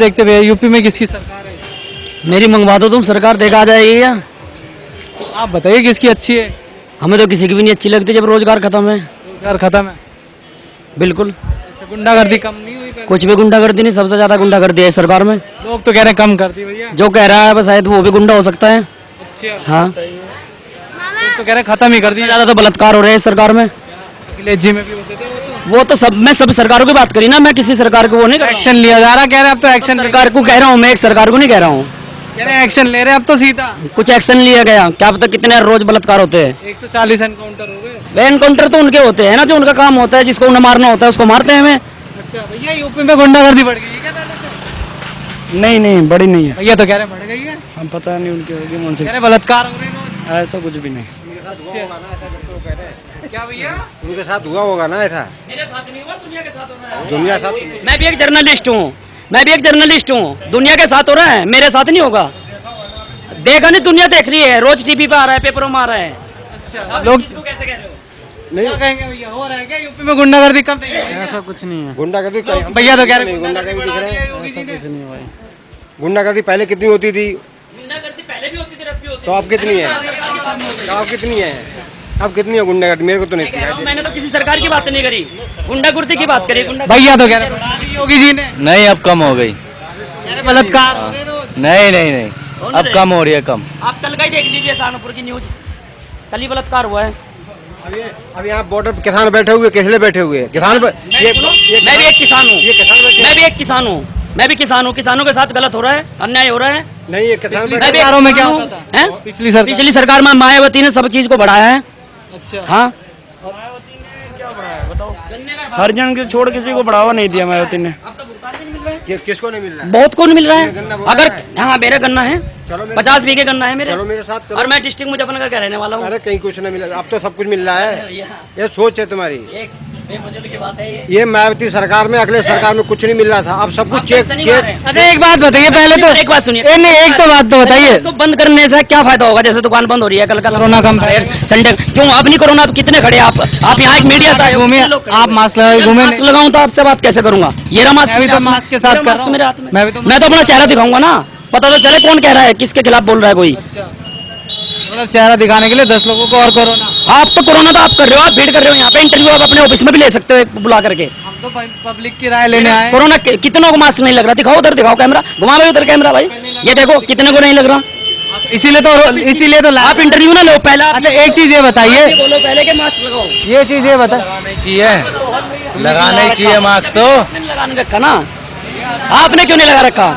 देखते भैया यूपी में किसकी सरकार है? मेरी मंगवा दो तुम, सरकार देखा जाएगी क्या? आप बताइए किसकी अच्छी है? हमें तो किसी की भी नहीं अच्छी लगती जब रोजगार खत्म है। रोजगार खत्म है। बिल्कुल, अच्छा, गुंडागर्दी कम नहीं हुई पहले? कुछ भी गुंडागर्दी नहीं, सबसे ज्यादा गुंडागर्दी है इस सरकार में। लोग तो कह रहे हैं कम कर दी भैया। जो कह रहा है बस शायद वो भी गुंडा हो सकता है। अच्छा, हाँ, लोग तो कह रहे हैं खत्म ही कर दी। ज्यादा तो बलात्कार हो रहे हैं इस सरकार में। अखिलेश जी में भी होते थे वो तो सब, मैं सब सरकारों की बात करी ना, मैं किसी सरकार को वो नहीं कर रहा हूँ। एक्शन लिया जा रहा, कह रहे हैं अब तो एक्शन सरकार को कह रहा हूँ, मैं एक सरकार को नहीं कह रहा हूँ। कह रहे हैं एक्शन ले रहे हैं अब तो सीधा। कुछ एक्शन लिया गया क्या पता कितने रोज बलात्कार होते हैं। 140 एनकाउंटर हो गए। वे एनकाउंटर तो उनके होते हैं ना, जो उनका काम होता है, जिसको उन्हें मारना होता है उसको मारते हैं हमें। अच्छा भैया यूपी में गुंडागर्दी बढ़ गई है क्या पहले से? नहीं बड़ी नहीं है। भैया तो कह रहे हैं बढ़ गई है। हम पता नहीं उनके होगी कह मुझसे, रहे हैं बलात्कार हो रहे हैं रोज। ऐसा कुछ भी नहीं। क्या भैया? उनके साथ हुआ होगा ना ऐसा। मेरे साथ नहीं हुआ, दुनिया के साथ हो रहा है। दुनिया साथ मैं भी एक जर्नलिस्ट हूँ, दुनिया के साथ हो रहा है, मेरे साथ नहीं होगा। देखा नहीं, दुनिया देख रही है, रोज टीवी पे आ रहा है, पेपरों में आ रहा है। अच्छा, लोग कैसे कह रहे हो? क्या कहेंगे भैया, हो रहा है क्या यूपी में गुंडागर्दी कम नहीं है? ऐसा कुछ नहीं है। गुंडागर्दी भैया तो कह रहे हैं गुंडागर्दी दिख रहे हैं। योगी जी ने। कुछ नहीं भाई। गुंडागर्दी पहले कितनी होती थी पहले भी होती थी, अब भी होती तो अब कितनी है? तो अब कितनी है? अब कितनी है गुंडागर्दी? मेरे को तो नहीं दिखाई। मैंने तो किसी सरकार की बात नहीं करी, गुंडागर्दी की बात करी। भैया तो कह रहे हैं योगी जी ने। नहीं, अब कम हो गई। कह रहे बलात्कार हो रहे हैं रोज। नहीं, अब कम हो रही है, कम। आप कल का ही देख लीजिए सहारनपुर की न्यूज, कल ही बलात्कार हुआ है। अब यहाँ बॉर्डर पे किसान बैठे हुए, किसले बैठे हुए किसान? मैं भी एक किसान हूँ, मैं भी किसान हूँ, किसानों के साथ गलत हो रहा है, अन्याय हो रहा है। नहीं, ये किसान पिछली बैठे सरकारों में क्या होता था? हैं? पिछली सरकार में मायावती ने सब चीज को बढ़ाया है। अच्छा, हाँ, हर जन के छोड़ किसी को बढ़ावा नहीं दिया मायावती ने। किसको नहीं मिल रहा है? बहुत को नहीं मिल रहा है। अगर हाँ, मेरा गन्ना है, चलो 50 बीघे गन्ना है मेरे, चलो मेरे साथ चलो। और मैं डिस्ट्रिक्ट मुजफ्फरनगर का रहने वाला हूँ। अरे कहीं कुछ नहीं मिला, अब तो सब कुछ मिल रहा है। ये सोच है तुम्हारी। एक बेवजह की बात है ये। ये मायावती सरकार में, अगले सरकार में कुछ नहीं मिल रहा था, अब सब कुछ चेक चेक। अच्छा एक बात बताइए पहले तो। एक बात सुनिए, नहीं, एक तो बात तो बताइए। तो बंद करने से क्या फायदा होगा? जैसे दुकान बंद हो रही है, कल कोरोना कम है। संडे क्यों आप नहीं? कोरोना आप कितने खड़े हैं? आप यहाँ एक मीडिया से आए हो, घूमे, आप मास्क लगाए घूमे मास्क लगाऊं तो आपसे बात कैसे करूंगा? ये रहा मास्क, मैं भी तो मास्क के साथ कर रहा हूं। मेरे हाथ में। मैं भी तो मैं तो अपना चेहरा दिखाऊंगा ना, पता तो चले कौन कह रहा है, किसके खिलाफ बोल रहा है कोई। मतलब चेहरा दिखाने के लिए 10 लोगों को और कोरोना। आप तो कोरोना तो आप कर रहे हो, आप भीड़ कर रहे हो यहाँ पे। इंटरव्यू आप अपने ऑफिस में भी ले सकते हो बुला करके। हम तो पब्लिक की राय लेने आए। कोरोना कितनों को मास्क नहीं लग रहा? दिखाओ उधर, दिखाओ कैमरा, घुमा भाई उधर कैमरा भाई, ये देखो कितने को नहीं लग रहा। इसीलिए तो आप इंटरव्यू ना लो पहले। अच्छा एक चीज ये बताइए, बोलो पहले के मास्क लगाओ। ये चीज ये बता, लगाना ही चाहिए मास्क तो। नहीं लगाने रखा ना, आपने क्यों नहीं लगा रखा?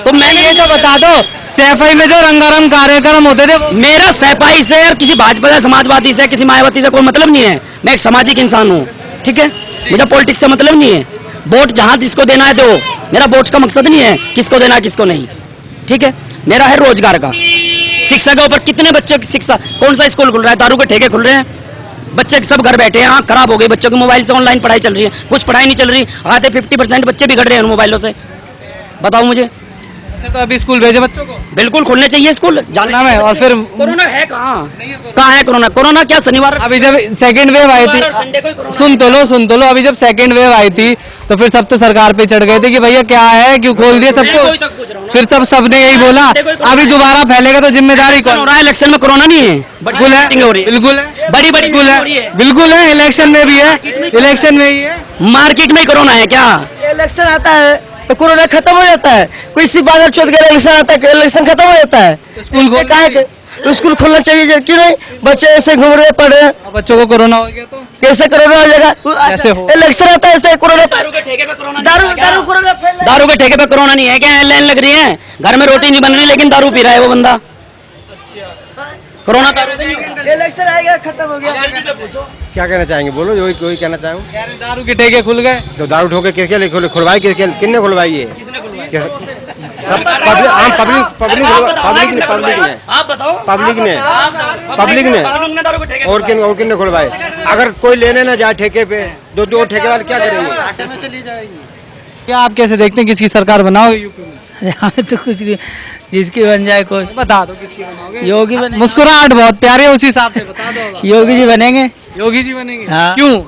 तो मैंने ये तो बता दो, सैफई में जो रंगारंग कार्यक्रम होते थे मेरा सैपाई से और किसी भाजपा से, समाजवादी से, किसी मायावती से कोई मतलब नहीं है। मैं एक सामाजिक इंसान हूँ, ठीक है? मुझे पॉलिटिक्स से मतलब नहीं है। वोट जहाँ जिसको देना है दो, मेरा वोट का मकसद नहीं है किसको देना है किसको नहीं, ठीक है? मेरा है रोजगार का। शिक्षा के ऊपर कितने बच्चे की शिक्षा, कौन सा स्कूल खुल रहा है? दारू के ठेके खुल रहे हैं, बच्चे सब घर बैठे हैं, आँख खराब हो गई बच्चों की, मोबाइल से ऑनलाइन पढ़ाई चल रही है, कुछ पढ़ाई नहीं चल रही। आधे 50% बच्चे बिगड़ रहे हैं उन मोबाइलों से, बताओ मुझे। अच्छा तो अभी स्कूल भेजे बच्चों को? बिल्कुल खोलने चाहिए स्कूल, जाना है। और फिर कोरोना है कहाँ? कहाँ है कोरोना? कोरोना क्या शनिवार? अभी जब सेकंड वेव आई थी, सुन तो लो, अभी जब सेकंड वेव आई थी तो फिर सब तो सरकार पे चढ़ गए थे कि भैया क्या है, क्यों खोल दिया सबको? फिर तब सबने यही बोला, अभी दोबारा फैलेगा तो जिम्मेदारी कौन? हो रहा है इलेक्शन में, कोरोना नहीं है, बिल्कुल है, बिल्कुल है, बड़ी बड़ी बिल्कुल है, इलेक्शन में भी है, इलेक्शन में ही है। मार्केट में कोरोना है क्या? इलेक्शन आता है तो कोरोना खत्म हो जाता है। कोई सी बादल चौथ का इलेक्शन आता है, इलेक्शन खत्म हो जाता है। स्कूल खोलना चाहिए, क्यों नहीं? बच्चे ऐसे घूम रहे पढ़ रहे, बच्चों को कोरोना हो गया तो कैसे कोरोना हो जाएगा? कैसे हो? इलेक्शन आता है ऐसे कोरोना। दारू के ठेके पे कोरोना, दारू कोरोना फैल रहा है। दारू के ठेके पे कोरोना नहीं है क्या? लाइन लग रही है, घर में रोटी नहीं बन रही लेकिन दारू पी रहा है वो बंदा। कोरोना दारू से नहीं। इलेक्शन आएगा, खत्म हो गया। क्या कहना चाहेंगे? बोलो, जो कोई कहना चाहूँ। दारू के ठेके खुल गए तो दारू ठोके किसके खुलवाई? किसने खुलवाई? ये आप बताओ, पब्लिक ने दारू के ठेके और किन खुलवाए? अगर कोई लेने ना जाए ठेके पे, दो ठेके वाले क्या करेंगे? क्या आप कैसे देखते हैं किसकी सरकार बनाओगे यूपी में? यहाँ तो कुछ नहीं, जिसकी बन जाए कोई। बता दो किसकी बनाओगे? योगी बने, मुस्कुराहट बहुत प्यारी है, उसी हिसाब से बता दो। योगी जी बनेंगे। योगी जी बनेंगे? हाँ। क्यों?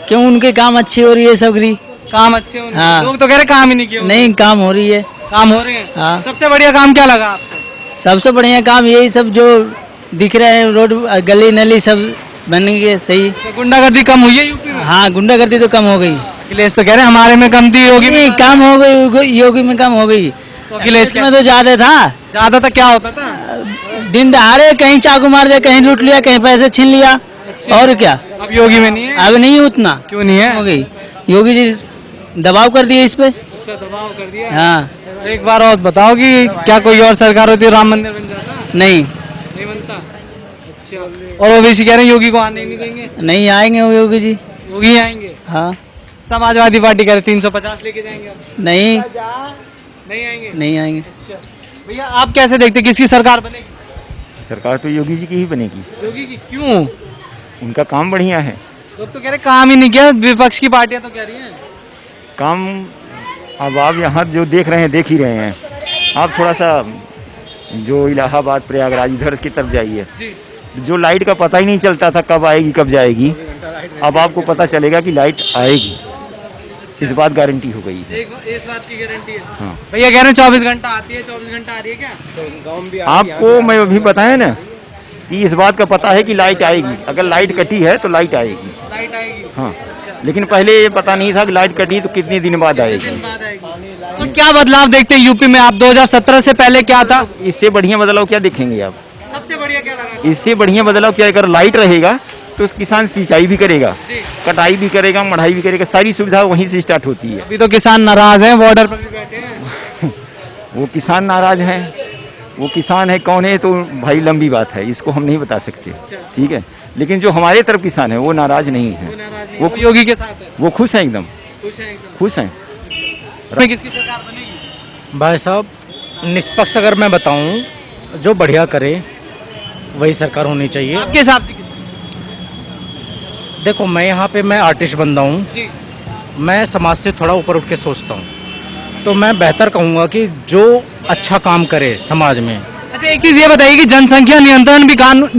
क्यों? उनके काम अच्छी हो रही है सबरी। काम अच्छे होने हाँ। लोग तो कह रहे काम ही नहीं किए होंगे। नहीं काम हो रही है। काम हो रहे हैं। हाँ। सबसे बढ़िया काम क्या लगा आपको? सबसे बढ़िया काम यही सब जो दिख रहे हैं, रोड गली नली सब बनेंगे सही। तो गुंडागर्दी कम हुई है यूपी में? हाँ गुंडागर्दी तो कम हो गई। अखिलेश तो कह रहे हैं हमारे में कम थी, योगी नहीं में कम हो गई, योगी में कम हो गई। तो अखिलेश में तो ज्यादा था। ज्यादा था, क्या होता था? दिन दहाड़े कहीं चाकू मार दिया, कहीं लूट लिया, कहीं पैसे छीन लिया, और क्या। अब योगी में नहीं है? अब नहीं है उतना। क्यों नहीं है? हो गई, योगी जी दबाव कर दिए इस पे। अच्छा, दबाव कर दिया। हाँ एक बार और बताओ कि क्या कोई और सरकार होती है राम मंदिर बन जाता? नहीं नहीं बनता। अच्छा, और ओबीसी कह रहे हैं योगी को आने ही नहीं देंगे। नहीं आएंगे वो योगी जी। योगी आएंगे। हाँ समाजवादी पार्टी कह रहे 350 लेके जाएंगे। अब नहीं नहीं आएंगे। नहीं आएंगे। अच्छा भैया, आप कैसे देखते हैं किसकी सरकार बनेगी? सरकार तो योगी जी की ही बनेगी। योगी की? क्यों? उनका काम बढ़िया है। लोग तो कह रहे काम ही नहीं किया, विपक्ष की पार्टियां तो कह रही हैं काम अब आप यहाँ जो देख रहे हैं देख ही रहे हैं। आप थोड़ा सा जो इलाहाबाद प्रयागराज इधर की तरफ जाइए, जी। जो लाइट का पता ही नहीं चलता था कब आएगी कब जाएगी, अब आपको पता चलेगा कि लाइट आएगी। इस बात गारंटी हो गई है। इस बात की गारंटी है। हाँ। भैया कह रहे हैं 24 घंटा आती है, 24 घंटा आ रही है क्या? आपको मैं अभी बताया ना कि इस बात का पता है कि लाइट आएगी। अगर लाइट कटी है तो लाइट आएगी। लाइट आएगी। हाँ, लेकिन पहले ये पता नहीं था कि लाइट कटी तो कितने दिन बाद आएगी। तो क्या बदलाव देखते हैं यूपी में आप? 2017 से पहले क्या था? इससे बढ़िया बदलाव क्या देखेंगे आप? सबसे बढ़िया क्या लगा? इससे बढ़िया बदलाव क्या, अगर लाइट रहेगा तो किसान सिंचाई भी करेगा, कटाई भी करेगा, मढ़ाई भी करेगा, सारी सुविधा वहीं से स्टार्ट होती है। अभी तो किसान नाराज हैं, बॉर्डर पर भी बैठे हैं। वो किसान नाराज हैं, वो किसान है कौन है तो भाई लंबी बात है, इसको हम नहीं बता सकते, ठीक है। लेकिन जो हमारे तरफ किसान है वो नाराज नहीं है, वो योगी के साथ है, वो खुश हैं, एकदम खुश हैं एकदम। खुश हैं। किसकी सरकार बनेगी? भाई साहब, निष्पक्ष अगर मैं बताऊं, जो बढ़िया करे वही सरकार होनी चाहिए। आपके हिसाब से किसकी? देखो, मैं यहाँ पे मैं आर्टिस्ट बंदा हूँ, जी। मैं समाज से थोड़ा ऊपर उठ के सोचता हूँ, तो मैं बेहतर कहूँगा कि जो अच्छा काम करे समाज में। अच्छा, एक चीज ये बताइए कि जनसंख्या नियंत्रण भी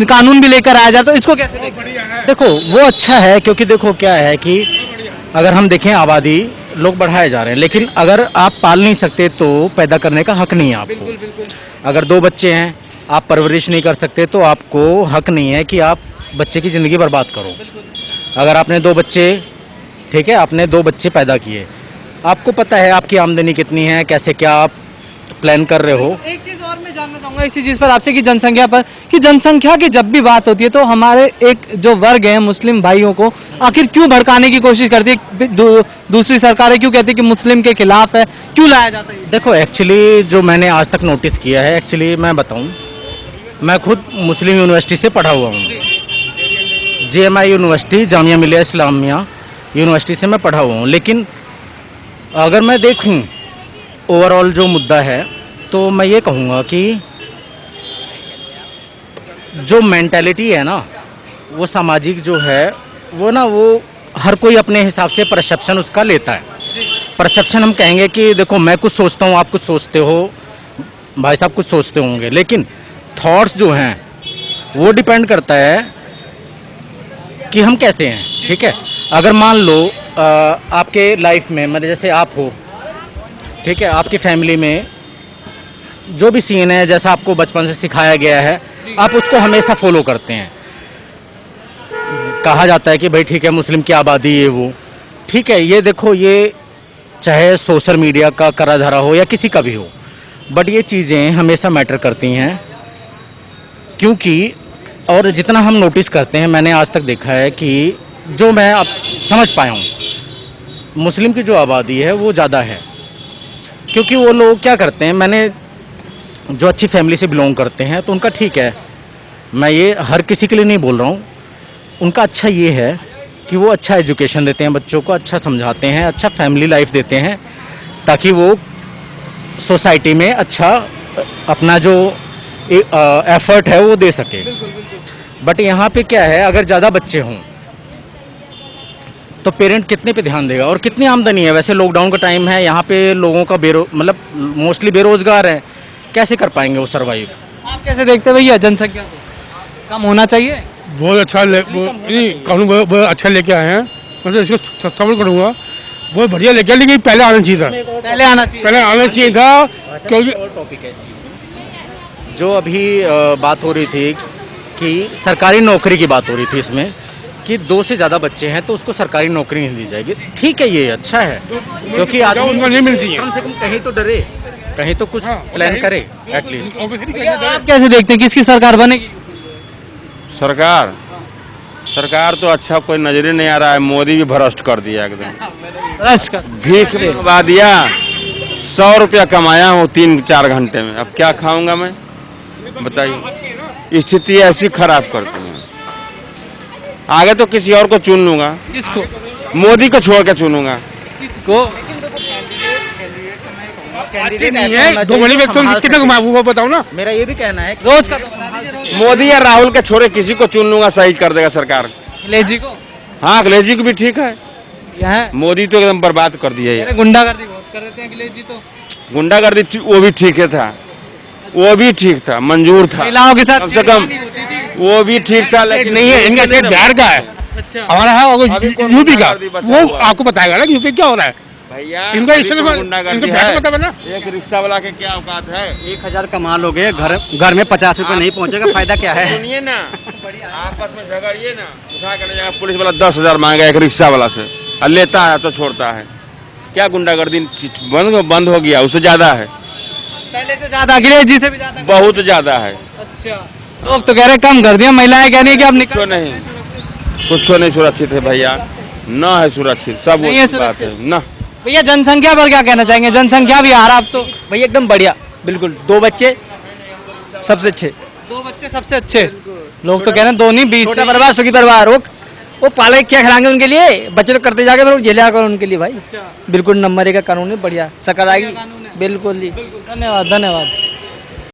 कानून भी लेकर आया जाए, तो इसको कैसे देखते हैं? देखो, वो अच्छा है, क्योंकि देखो क्या है कि अगर हम देखें आबादी लोग बढ़ाए जा रहे हैं, लेकिन अगर आप पाल नहीं सकते तो पैदा करने का हक नहीं है आपको। अगर 2 बच्चे हैं, आप परवरिश नहीं कर सकते तो आपको हक नहीं है कि आप बच्चे की ज़िंदगी बर्बाद करो। अगर आपने 2 बच्चे, ठीक है, आपने 2 बच्चे पैदा किए, आपको पता है आपकी आमदनी कितनी है, कैसे क्या आप प्लान कर रहे हो। एक चीज और मैं जानना चाहूंगा इसी चीज पर आपसे कि जनसंख्या पर, कि जनसंख्या की जब भी बात होती है तो हमारे एक जो वर्ग है मुस्लिम भाइयों को आखिर क्यों भड़काने की कोशिश करती है दूसरी सरकारें? क्यों कहती है कि मुस्लिम के खिलाफ है? क्यों लाया जाता है? देखो, एक्चुअली जो मैंने आज तक नोटिस किया है, एक्चुअली मैं बताऊं, मैं खुद मुस्लिम यूनिवर्सिटी से पढ़ा हुआ हूँ, JMI university, Jamia Millia Islamia university से मैं पढ़ा हुआ हूँ। लेकिन अगर मैं देखूं ओवरऑल जो मुद्दा है, तो मैं ये कहूँगा कि जो मेंटालिटी है ना, वो सामाजिक जो है वो ना, वो हर कोई अपने हिसाब से परसेप्शन उसका लेता है। परसेप्शन हम कहेंगे कि देखो, मैं कुछ सोचता हूँ, आप कुछ सोचते हो, भाई साहब कुछ सोचते होंगे, लेकिन थॉट्स जो हैं वो डिपेंड करता है कि हम कैसे हैं, ठीक है। अगर मान लो आपके लाइफ में, मतलब जैसे आप हो, ठीक है, आपकी फैमिली में जो भी सीन है, जैसा आपको बचपन से सिखाया गया है, आप उसको हमेशा फॉलो करते हैं। कहा जाता है कि भाई ठीक है, मुस्लिम की आबादी है वो, ठीक है, ये देखो, ये चाहे सोशल मीडिया का करा धरा हो या किसी का भी हो, बट ये चीज़ें हमेशा मैटर करती हैं, क्योंकि और जितना हम नोटिस करते हैं, मैंने आज तक देखा है कि जो मैं अब समझ पाया हूँ, मुस्लिम की जो आबादी है वो ज़्यादा है, क्योंकि वो लोग क्या करते हैं, मैंने जो अच्छी फैमिली से बिलोंग करते हैं तो उनका ठीक है, मैं ये हर किसी के लिए नहीं बोल रहा हूँ, उनका अच्छा ये है कि वो अच्छा एजुकेशन देते हैं बच्चों को, अच्छा समझाते हैं, अच्छा फैमिली लाइफ देते हैं, ताकि वो सोसाइटी में अच्छा अपना जो एफर्ट है वो दे सके। बट यहाँ पे क्या है, अगर ज़्यादा बच्चे हों तो पेरेंट कितने पे ध्यान देगा, और कितनी आमदनी है? वैसे लॉकडाउन का टाइम है, यहाँ पे लोगों का मतलब मोस्टली बेरोजगार है, कैसे कर पाएंगे वो सर्वाइव? आप कैसे देखते हैं भैया जनसंख्या को? कम होना चाहिए? बहुत अच्छा कानून बहुत अच्छा लेके आए हैं, मतलब इसको सपोर्ट करूँगा। बहुत बढ़िया लेकिन पहले आना चाहिए था, पहले आना चाहिए। पहले आना चाहिए था क्योंकि टॉपिक है जो अभी बात हो रही थी कि सरकारी नौकरी की बात हो रही थी इसमें कि 2 से ज़्यादा बच्चे हैं तो उसको सरकारी नौकरी नहीं दी जाएगी। ठीक है, ये अच्छा है क्योंकि आदमी उनको नहीं मिलती है। कम से कम कहीं तो डरे, कहीं तो कुछ प्लान करे एटलीस्ट। आप कैसे देखते हैं किसकी सरकार बनेगी? सरकार तो अच्छा कोई नजर ही नहीं आ रहा है। मोदी भी भ्रष्ट कर दिया एकदम, रश का भीख मंगवा दिया। 100 रुपया कमाया हूँ 3-4 घंटे में, अब क्या खाऊंगा मैं बताइए। स्थिति ऐसी खराब करते हैं। आगे तो किसी और को चुन लूंगा, किसको? मोदी को छोड़ के चुनूंगा। किसको? नहीं है, 2 बड़े व्यक्ति कितने कमाए वो बताओ ना। मेरा ये भी कहना है रोज का मोदी या राहुल के छोड़े किसी को चुन लूंगा, सही कर देगा सरकार। अखिलेश जी को? हाँ, अखिलेश जी को भी ठीक है। यहाँ मोदी तो एकदम बर्बाद कर दिया ये। गुंडागर्दी बहुत कर रहे थे अखिलेश जी तो। गुंडागर्दी वो भी ठीक है था, वो भी ठीक था, मंजूर था। महिलाओं के साथ कम से कम वो भी ठीक था, लेकिन नहीं है, इनका स्टेट बिहार का है, अच्छा हमारा है यूपी का। बचा वो हुआ। आपको बताएगा ना यूपी क्या हो रहा है। भैया इनका अभी इससे तो तो गुंडागर्दी इनको है। पता ना। एक रिक्शा वाला के क्या औकात है? 1000 कमा लोगे, घर में 50 रुपए नहीं पहुंचेगा, फायदा क्या है? सुनिए ना, आपस में झगड़िए ना, उठा कर ले जाएगा पुलिस वाला। 10,000 मांगेगा एक रिक्शा वाला से और लेता है तो छोड़ता है। क्या गुंडागर्दी बंद हो गया? उससे ज्यादा है, पहले से ज्यादा, अखिलेश जी से भी ज्यादा। बहुत ज्यादा है। अच्छा, लोग तो कह रहे कम कर दिया, महिलाएं कह रही है कि अब कुछ नहीं, कुछ नहीं सुरक्षित है भैया, न है सुरक्षित, सब नहीं है वो बात है ना। भैया जनसंख्या पर क्या कहना चाहेंगे? जनसंख्या बिहार आप तो भैया एकदम बढ़िया, बिल्कुल 2 बच्चे सबसे अच्छे। 2 बच्चे सबसे अच्छे। लोग तो कह रहे हैं 2 नहीं 20। छोटा परिवार सुखी परिवार। वो पाले क्या खिलाएंगे उनके लिए, बच्चे तो करते जाके फिर जेल करो उनके लिए भाई। बिल्कुल नंबर 1 का कानून है, बढ़िया सरकार आएगी बिल्कुल ही। धन्यवाद धन्यवाद।